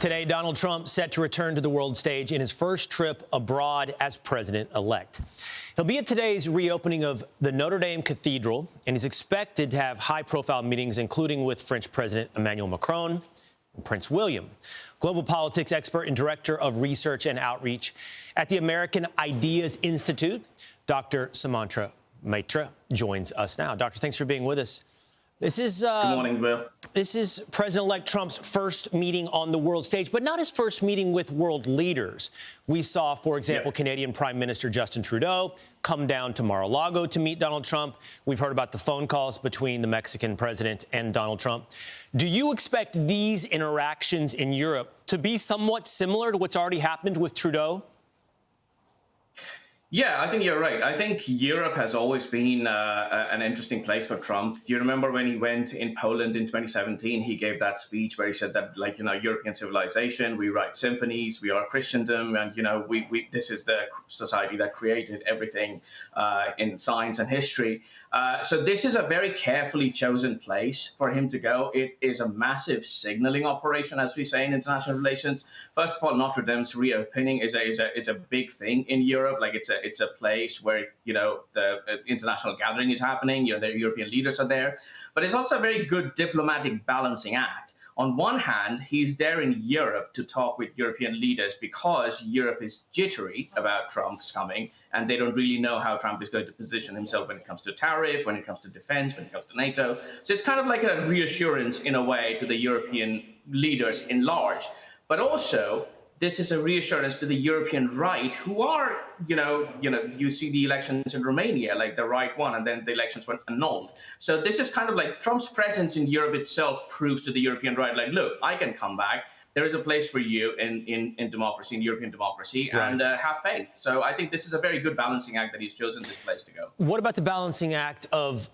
Today, Donald Trump set to return to the world stage in his first trip abroad as president-elect. He'll be at today's reopening of the Notre Dame Cathedral, and he's expected to have high-profile meetings, including with French President Emmanuel Macron and Prince William. Global politics expert and director of research and outreach at the American Ideas Institute, Dr. Samantra Maitra, joins us now. Doctor, thanks for being with us. This is Good morning, Bill. This is President-elect Trump's first meeting on the world stage, but not his first meeting with world leaders. We saw, for example, Canadian Prime Minister Justin Trudeau come down to Mar-a-Lago to meet Donald Trump. We've heard about the phone calls between the Mexican president and Donald Trump. Do you expect these interactions in Europe to be somewhat similar to what's already happened with Trudeau? Yeah, I think you're right. I think Europe has always been an interesting place for Trump. Do you remember when he went in Poland in 2017? He gave that speech where he said that, like, European civilization, we write symphonies, we are Christendom, and, this is the society that created everything in science and history. So this is a very carefully chosen place for him to go. It is a massive signaling operation, as we say in international relations. First of all, Notre Dame's reopening is a big thing in Europe. Like, it's a place where, the international gathering is happening, the European leaders are there. But it's also a very good diplomatic balancing act. On one hand, he's there in Europe to talk with European leaders because Europe is jittery about Trump's coming, and they don't really know how Trump is going to position himself when it comes to tariff, when it comes to defense, when it comes to NATO. So it's kind of like a reassurance, in a way, to the European leaders in large. But also, this is a reassurance to the European right, who are, you see the elections in Romania, like the right one, and then the elections were annulled. So this is kind of like Trump's presence in Europe itself proves to the European right, like, look, I can come back. There is a place for you in democracy, in European democracy, right, and have faith. So I think this is a very good balancing act that he's chosen this place to go. What about the balancing act of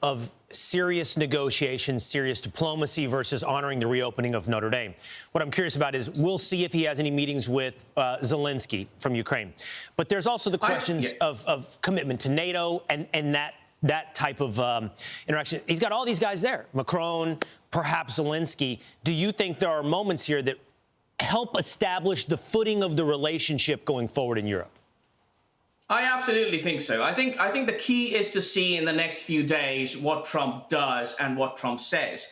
serious negotiations, serious diplomacy versus honoring the reopening of Notre Dame? What I'm curious about is we'll see if he has any meetings with Zelensky from Ukraine. But there's also the questions of commitment to NATO and that type of interaction. He's got all these guys there, Macron, perhaps Zelensky. Do you think there are moments here that help establish the footing of the relationship going forward in Europe? I absolutely think so. I think the key is to see in the next few days what Trump does and what Trump says.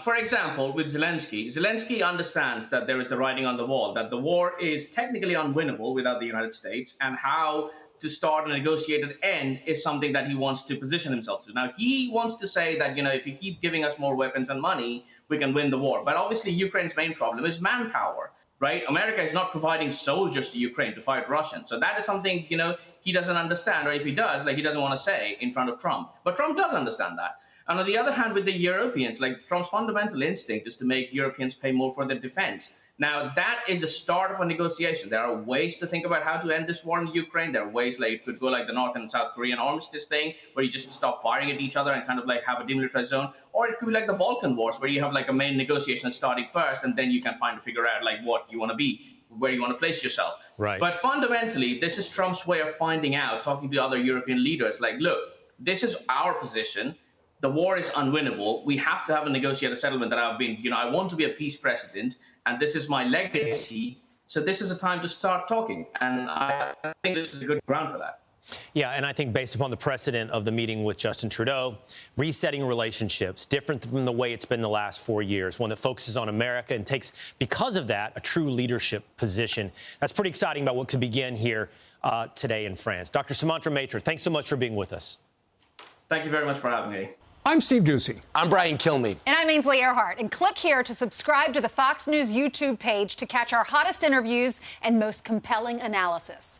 For example, with Zelensky understands that there is the writing on the wall, that the war is technically unwinnable without the United States, and how to start a negotiated end is something that he wants to position himself to. Now, he wants to say that, if you keep giving us more weapons and money, we can win the war. But obviously, Ukraine's main problem is manpower, right? America is not providing soldiers to Ukraine to fight Russians. So that is something, he doesn't understand, or if he does, he doesn't want to say in front of Trump. But Trump does understand that. And on the other hand, with the Europeans, Trump's fundamental instinct is to make Europeans pay more for their defense. Now, that is the start of a negotiation. There are ways to think about how to end this war in Ukraine. There are ways it could go like the North and South Korean armistice thing, where you just stop firing at each other and kind of have a demilitarized zone. Or it could be like the Balkan Wars, where you have a main negotiation starting first, and then you can figure out what you want to be, where you want to place yourself. Right. But fundamentally, this is Trump's way of finding out, talking to other European leaders, look, this is our position. The war is unwinnable. We have to have a negotiated settlement that I want to be a peace president, and this is my legacy. So this is a time to start talking. And I think this is a good ground for that. Yeah, and I think based upon the precedent of the meeting with Justin Trudeau, resetting relationships, different from the way it's been the last 4 years, one that focuses on America and takes, because of that, a true leadership position. That's pretty exciting about what could begin here today in France. Dr. Samantra Maitra, thanks so much for being with us. Thank you very much for having me. I'm Steve Doocy. I'm Brian Kilmeade. And I'm Ainsley Earhart. And click here to subscribe to the Fox News YouTube page to catch our hottest interviews and most compelling analysis.